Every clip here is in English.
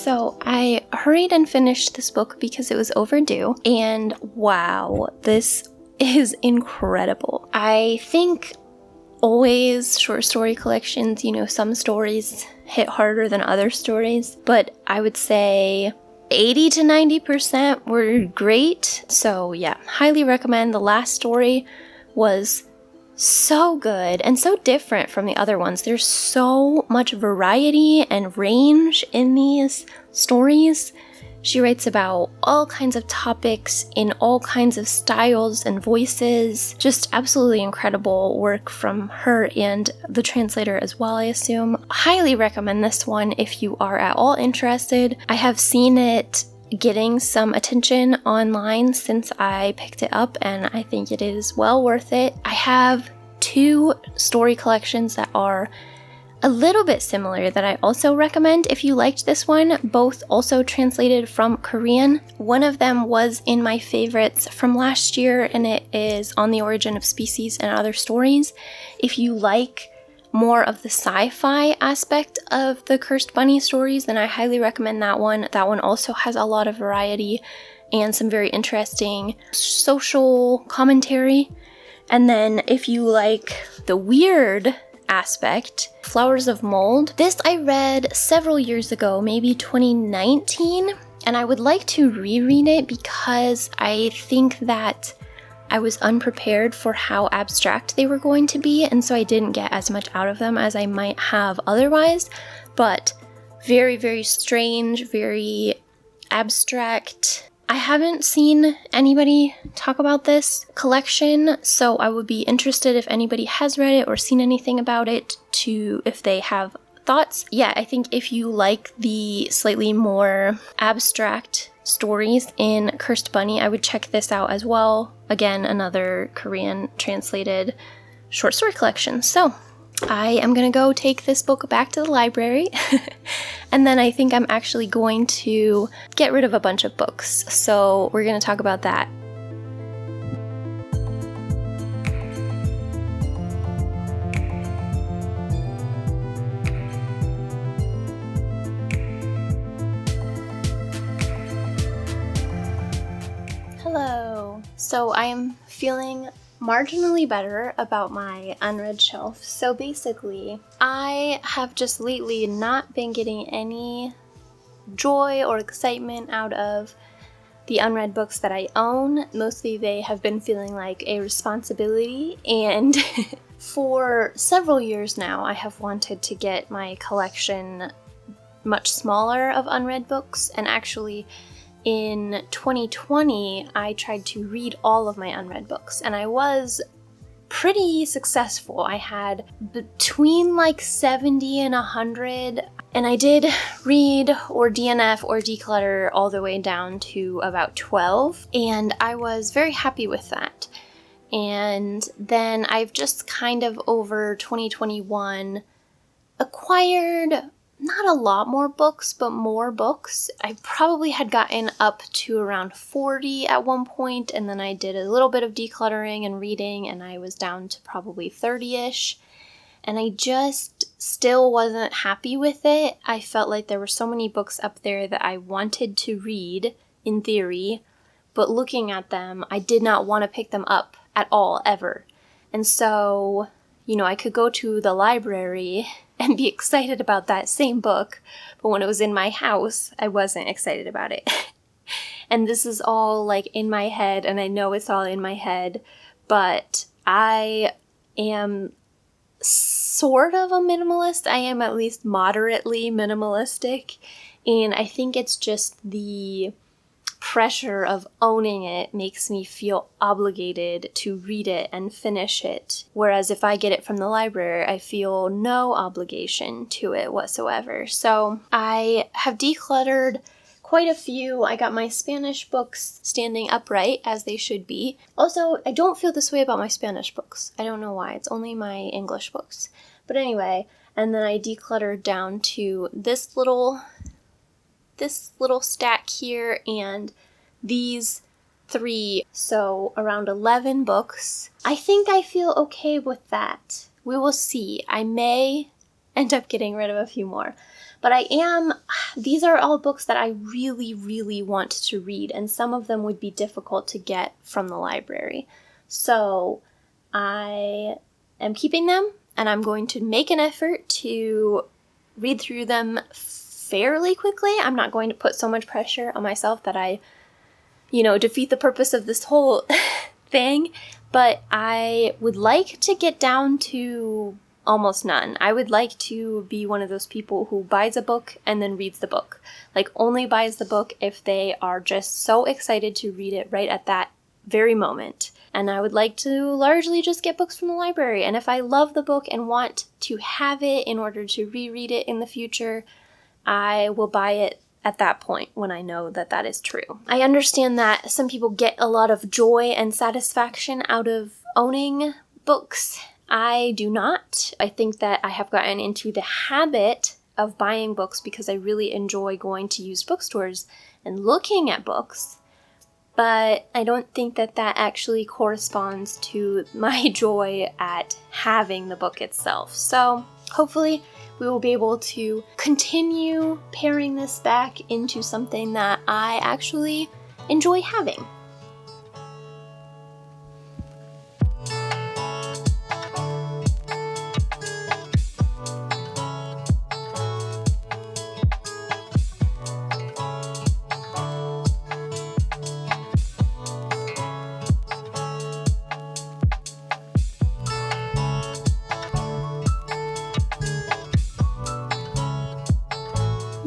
So I hurried and finished this book because it was overdue, and wow, this is incredible. I think always short story collections, some stories hit harder than other stories, but I would say 80 to 90% were great. So yeah, highly recommend. The last story was so good and so different from the other ones. There's so much variety and range in these stories. She writes about all kinds of topics in all kinds of styles and voices. Just absolutely incredible work from her and the translator as well, I assume. Highly recommend this one if you are at all interested. I have seen it getting some attention online since I picked it up, and I think it is well worth it. I have 2 story collections that are a little bit similar that I also recommend if you liked this one, both also translated from Korean. One of them was in my favorites from last year, and it is On the Origin of Species and Other Stories. If you like more of the sci-fi aspect of the Cursed Bunny stories, then I highly recommend that one. That one also has a lot of variety and some very interesting social commentary. And then if you like the weird aspect, Flowers of Mold. This I read several years ago, maybe 2019, and I would like to reread it because I think that I was unprepared for how abstract they were going to be, and so I didn't get as much out of them as I might have otherwise, but very, very strange, very abstract. I haven't seen anybody talk about this collection, so I would be interested if anybody has read it or seen anything about it, if they have thoughts. Yeah, I think if you like the slightly more abstract stories in Cursed Bunny, I would check this out as well. Again, another Korean translated short story collection. So I am going to go take this book back to the library, and then I think I'm actually going to get rid of a bunch of books. So we're going to talk about that. Hello. So I am feeling marginally better about my unread shelf. So basically, I have just lately not been getting any joy or excitement out of the unread books that I own. Mostly they have been feeling like a responsibility, and for several years now I have wanted to get my collection much smaller of unread books, and actually in 2020, I tried to read all of my unread books, and I was pretty successful. I had between like 70 and 100, and I did read or DNF or declutter all the way down to about 12, and I was very happy with that. And then I've just kind of over 2021 acquired not a lot more books, but more books. I probably had gotten up to around 40 at one point, and then I did a little bit of decluttering and reading, and I was down to probably 30-ish. And I just still wasn't happy with it. I felt like there were so many books up there that I wanted to read, in theory, but looking at them, I did not want to pick them up at all, ever. And so, I could go to the library and be excited about that same book, but when it was in my house, I wasn't excited about it. And this is all like in my head, and I know it's all in my head, but I am sort of a minimalist. I am at least moderately minimalistic, and I think it's just the pressure of owning it makes me feel obligated to read it and finish it. Whereas if I get it from the library, I feel no obligation to it whatsoever. So I have decluttered quite a few. I got my Spanish books standing upright as they should be. Also, I don't feel this way about my Spanish books. I don't know why. It's only my English books. But anyway, and then I decluttered down to this little stack here and these 3, so around 11 books. I think I feel okay with that. We will see. I may end up getting rid of a few more, But these are all books that I really, really want to read, and some of them would be difficult to get from the library. So I am keeping them, and I'm going to make an effort to read through them fairly quickly. I'm not going to put so much pressure on myself that I, defeat the purpose of this whole thing, but I would like to get down to almost none. I would like to be one of those people who buys a book and then reads the book. Like, only buys the book if they are just so excited to read it right at that very moment. And I would like to largely just get books from the library. And if I love the book and want to have it in order to reread it in the future, I will buy it at that point when I know that that is true. I understand that some people get a lot of joy and satisfaction out of owning books. I do not. I think that I have gotten into the habit of buying books because I really enjoy going to used bookstores and looking at books, but I don't think that that actually corresponds to my joy at having the book itself. So hopefully we will be able to continue paring this back into something that I actually enjoy having.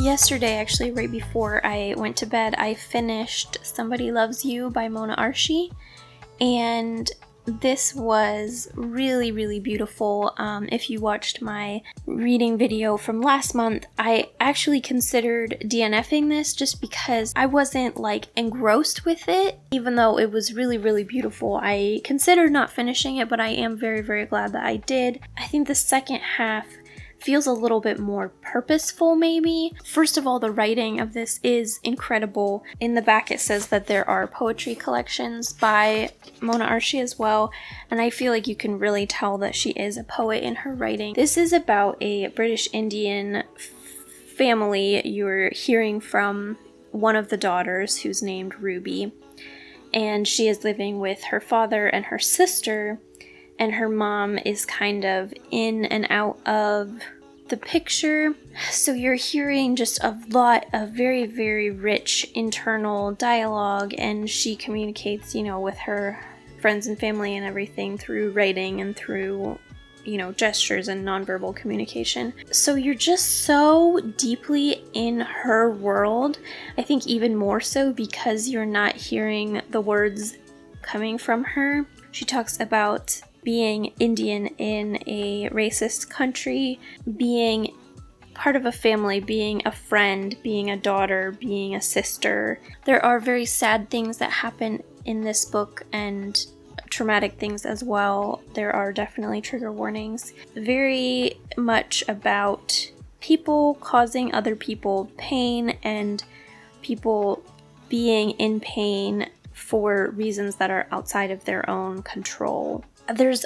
Yesterday, actually, right before I went to bed, I finished Somebody Loves You by Mona Arshy, and this was really, really beautiful. If you watched my reading video from last month, I actually considered DNFing this just because I wasn't engrossed with it. Even though it was really, really beautiful, I considered not finishing it, but I am very, very glad that I did. I think the second half feels a little bit more purposeful, maybe. First of all, the writing of this is incredible. In the back it says that there are poetry collections by Mona Arshy as well, and I feel like you can really tell that she is a poet in her writing. This is about a British Indian family. You're hearing from one of the daughters, who's named Ruby, and she is living with her father and her sister, and her mom is kind of in and out of the picture. So you're hearing just a lot of very, very rich internal dialogue, and she communicates, with her friends and family and everything through writing and through, gestures and nonverbal communication. So you're just so deeply in her world. I think even more so because you're not hearing the words coming from her. She talks about being Indian in a racist country, being part of a family, being a friend, being a daughter, being a sister. There are very sad things that happen in this book and traumatic things as well. There are definitely trigger warnings. Very much about people causing other people pain and people being in pain for reasons that are outside of their own control. There's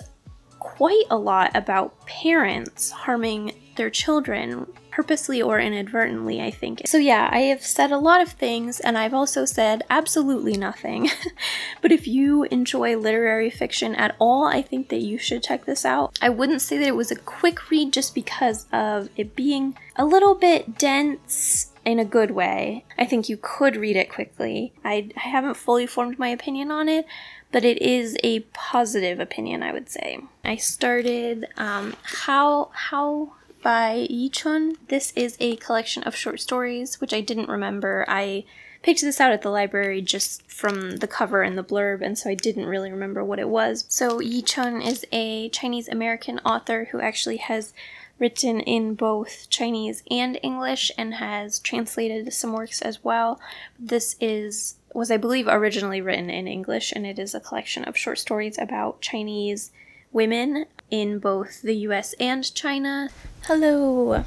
quite a lot about parents harming their children, purposely or inadvertently, I think. So yeah, I have said a lot of things, and I've also said absolutely nothing. But if you enjoy literary fiction at all, I think that you should check this out. I wouldn't say that it was a quick read just because of it being a little bit dense in a good way. I think you could read it quickly. I haven't fully formed my opinion on it, but it is a positive opinion, I would say. I started How by Yi Chun. This is a collection of short stories, which I didn't remember. I picked this out at the library just from the cover and the blurb, and so I didn't really remember what it was. So Yi Chun is a Chinese-American author who actually has written in both Chinese and English and has translated some works as well. This was I believe originally written in English, and it is a collection of short stories about Chinese women in both the US and China. Hello!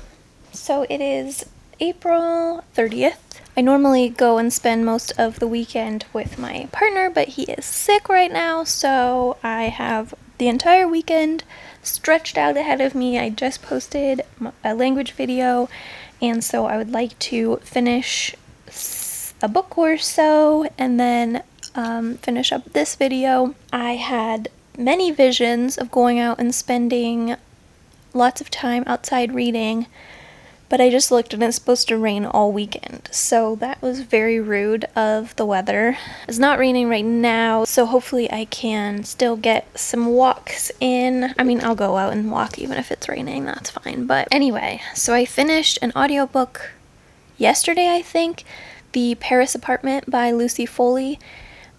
So it is April 30th. I normally go and spend most of the weekend with my partner, but he is sick right now, so I have the entire weekend stretched out ahead of me. I just posted a language video, and so I would like to finish a book or so and then finish up this video. I had many visions of going out and spending lots of time outside reading, but I just looked and it's supposed to rain all weekend, so that was very rude of the weather. It's not raining right now, so hopefully I can still get some walks in. I mean, I'll go out and walk even if it's raining, that's fine. But anyway, so I finished an audiobook yesterday, I think, The Paris Apartment by Lucy Foley.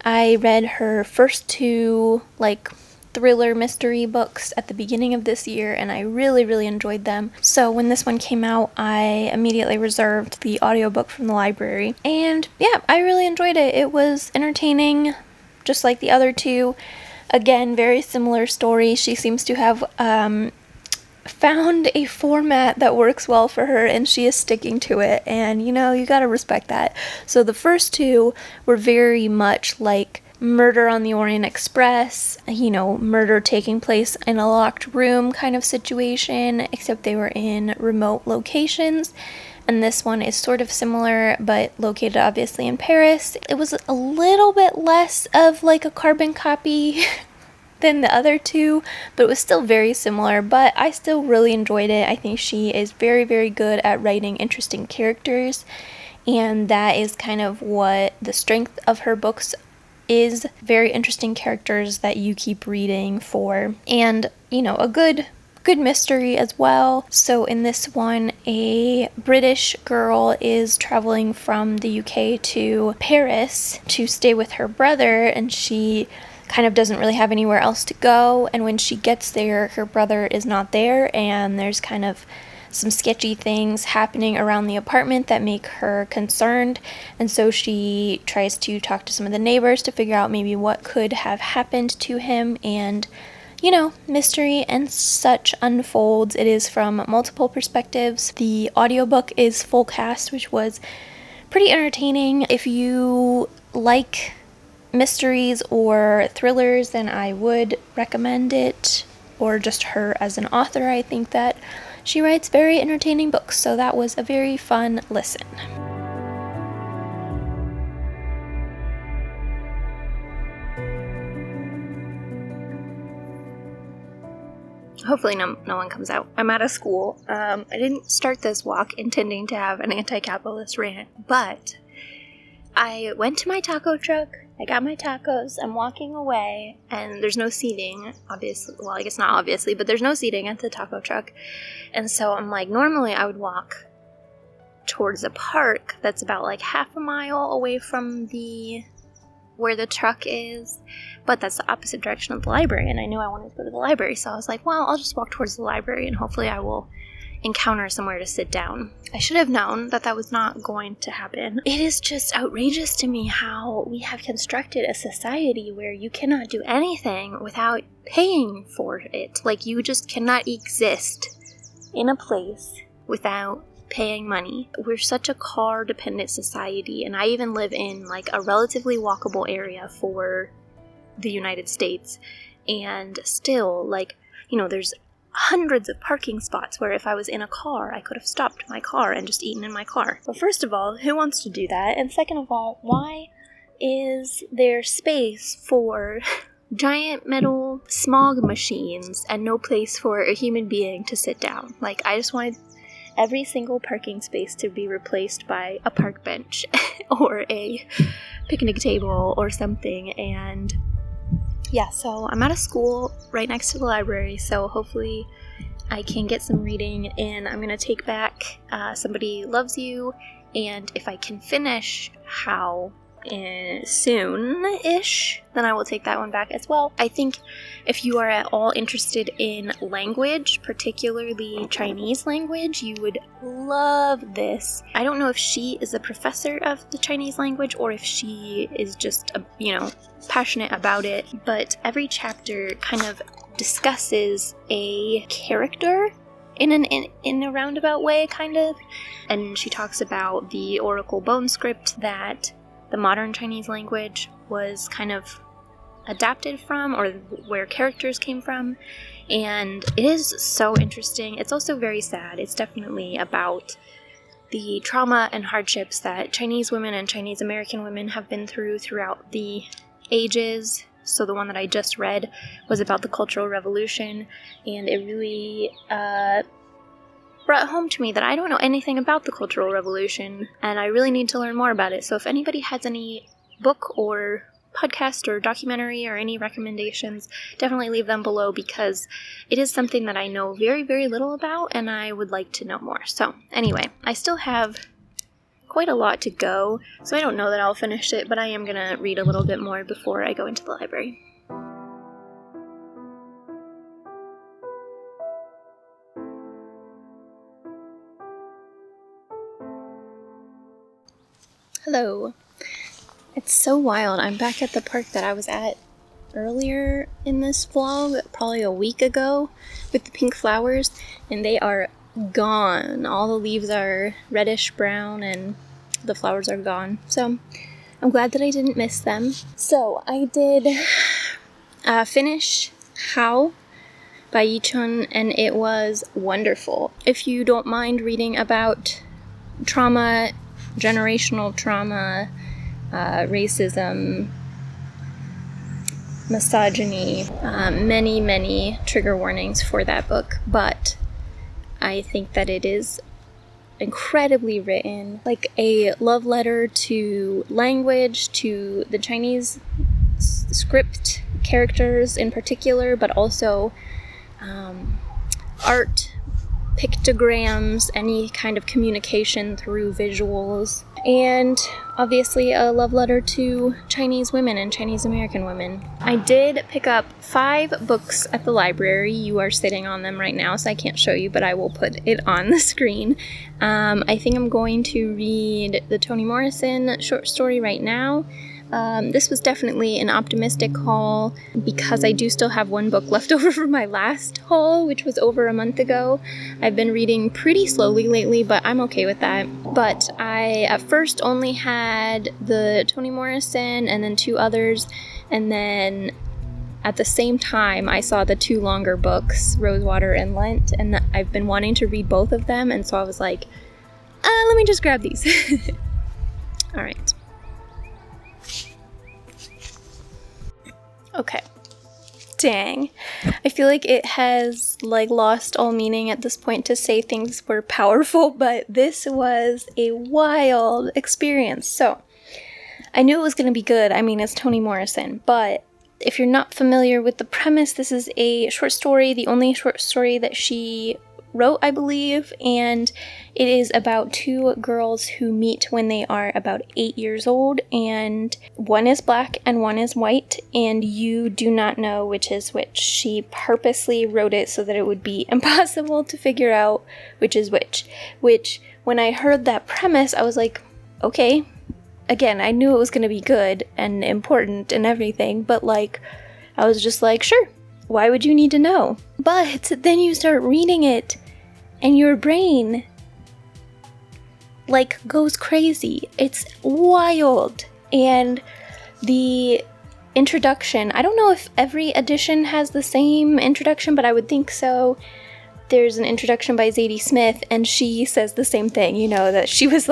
I read her first two, thriller mystery books at the beginning of this year, and I really enjoyed them. So when this one came out, I immediately reserved the audiobook from the library, and yeah, I really enjoyed it. It was entertaining, just like the other two. Again, very similar story. She seems to have found a format that works well for her, and she is sticking to it, and you gotta respect that. So the first two were very much like Murder on the Orient Express, murder taking place in a locked room kind of situation, except they were in remote locations. And this one is sort of similar, but located obviously in Paris. It was a little bit less of like a carbon copy than the other two, but it was still very similar. But I still really enjoyed it. I think she is very good at writing interesting characters, and that is kind of what the strength of her books is. Very interesting characters that you keep reading for, and a good mystery as well. So in this one, a British girl is traveling from the UK to Paris to stay with her brother, and she kind of doesn't really have anywhere else to go. And when she gets there, her brother is not there, and there's kind of some sketchy things happening around the apartment that make her concerned. And so she tries to talk to some of the neighbors to figure out maybe what could have happened to him, and mystery and such unfolds. It is from multiple perspectives. The audiobook is full cast, which was pretty entertaining. If you like mysteries or thrillers, then I would recommend it, or just her as an author. I think that she writes very entertaining books, so that was a very fun listen. Hopefully no one comes out. I'm at a school. I didn't start this walk intending to have an anti-capitalist rant, but I went to my taco truck, I got my tacos, I'm walking away, and there's no seating, obviously. Well, I guess not obviously, but there's no seating at the taco truck. And so I'm like, normally I would walk towards a park that's about half a mile away from where the truck is, but that's the opposite direction of the library, and I knew I wanted to go to the library, so I was like, well, I'll just walk towards the library, and hopefully I will encounter somewhere to sit down. I should have known that was not going to happen. It is just outrageous to me how we have constructed a society where you cannot do anything without paying for it. You just cannot exist in a place without paying money. We're such a car-dependent society, and I even live in a relatively walkable area for the United States, and still, there's hundreds of parking spots where if I was in a car, I could have stopped my car and just eaten in my car. But first of all, who wants to do that? And second of all, why is there space for giant metal smog machines and no place for a human being to sit down? I just wanted every single parking space to be replaced by a park bench or a picnic table or something. And yeah, so I'm at a school right next to the library, so hopefully I can get some reading in. I'm going to take back Somebody Loves You, and if I can finish How soon-ish, then I will take that one back as well. I think if you are at all interested in language, particularly Chinese language, you would love this. I don't know if she is a professor of the Chinese language or if she is just, passionate about it, but every chapter kind of discusses a character in a roundabout way, kind of. And she talks about the Oracle bone script that the modern Chinese language was kind of adapted from, or where characters came from, and it is so interesting. It's also very sad. It's definitely about the trauma and hardships that Chinese women and Chinese American women have been throughout the ages. So the one that I just read was about the Cultural Revolution, and it really brought home to me that I don't know anything about the Cultural Revolution, and I really need to learn more about it. So if anybody has any book or podcast or documentary or any recommendations, definitely leave them below, because it is something that I know very, very little about, and I would like to know more. So anyway, I still have quite a lot to go, so I don't know that I'll finish it, but I am going to read a little bit more before I go into the library. Hello. It's so wild. I'm back at the park that I was at earlier in this vlog, probably a week ago, with the pink flowers, and they are gone. All the leaves are reddish brown and the flowers are gone. So I'm glad that I didn't miss them. So I did finish How by Yi Chun, and it was wonderful. If you don't mind reading about trauma, generational trauma, racism, misogyny, many trigger warnings for that book, but I think that it is incredibly written, like a love letter to language, to the Chinese script characters in particular, but also art, pictograms, any kind of communication through visuals, and obviously a love letter to Chinese women and Chinese American women. I did pick up 5 books at the library. You are sitting on them right now, so I can't show you, but I will put it on the screen. I think I'm going to read the Toni Morrison short story right now. This was definitely an optimistic haul, because I do still have 1 book left over from my last haul, which was over a month ago. I've been reading pretty slowly lately, but I'm okay with that. But I at first only had the Toni Morrison and then 2 others, and then at the same time I saw the 2 longer books, Rosewater and Lent, and I've been wanting to read both of them, and so I was like, let me just grab these. Alright. Okay. Dang. I feel like it has lost all meaning at this point to say things were powerful, but this was a wild experience. So, I knew it was going to be good. I mean, it's Toni Morrison, but if you're not familiar with the premise, this is a short story, the only short story that she wrote, I believe, and it is about 2 girls who meet when they are about 8 years old, and one is black and one is white, and you do not know which is which. She purposely wrote it so that it would be impossible to figure out which is which, when I heard that premise, I was like, okay. Again, I knew it was going to be good and important and everything, but I was just like, sure, why would you need to know? But then you start reading it, and your brain goes crazy. It's wild. And the introduction, I don't know if every edition has the same introduction, but I would think so. There's an introduction by Zadie Smith, and she says the same thing, that she was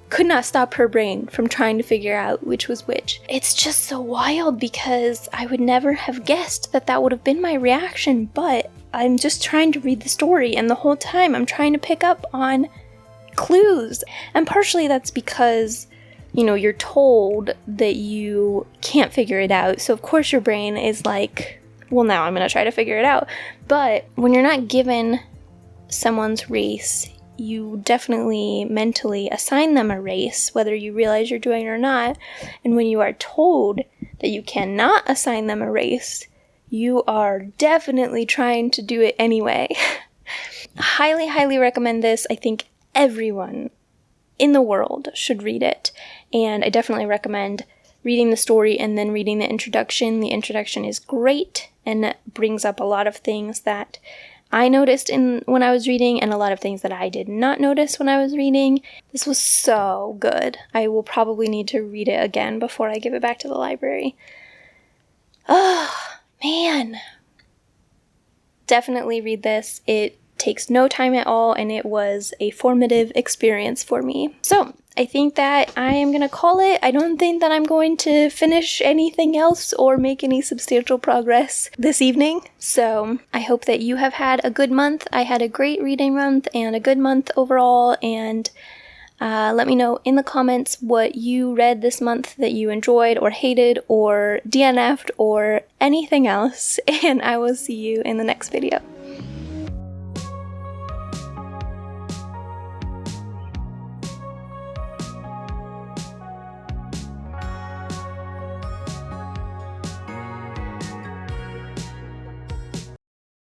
could not stop her brain from trying to figure out which was which. It's just so wild, because I would never have guessed that would have been my reaction, but I'm just trying to read the story, and the whole time I'm trying to pick up on clues. And partially that's because, you're told that you can't figure it out, so of course your brain is well, now I'm gonna try to figure it out. But when you're not given someone's race, you definitely mentally assign them a race, whether you realize you're doing it or not. And when you are told that you cannot assign them a race, you are definitely trying to do it anyway. Highly recommend this. I think everyone in the world should read it. And I definitely recommend reading the story and then reading the introduction. The introduction is great and brings up a lot of things that I noticed when I was reading, and a lot of things that I did not notice when I was reading. This was so good. I will probably need to read it again before I give it back to the library. Oh, man. Definitely read this. It takes no time at all, and it was a formative experience for me. So I think that I am gonna call it. I don't think that I'm going to finish anything else or make any substantial progress this evening. So I hope that you have had a good month. I had a great reading month and a good month overall, and let me know in the comments what you read this month that you enjoyed or hated or DNF'd or anything else, and I will see you in the next video.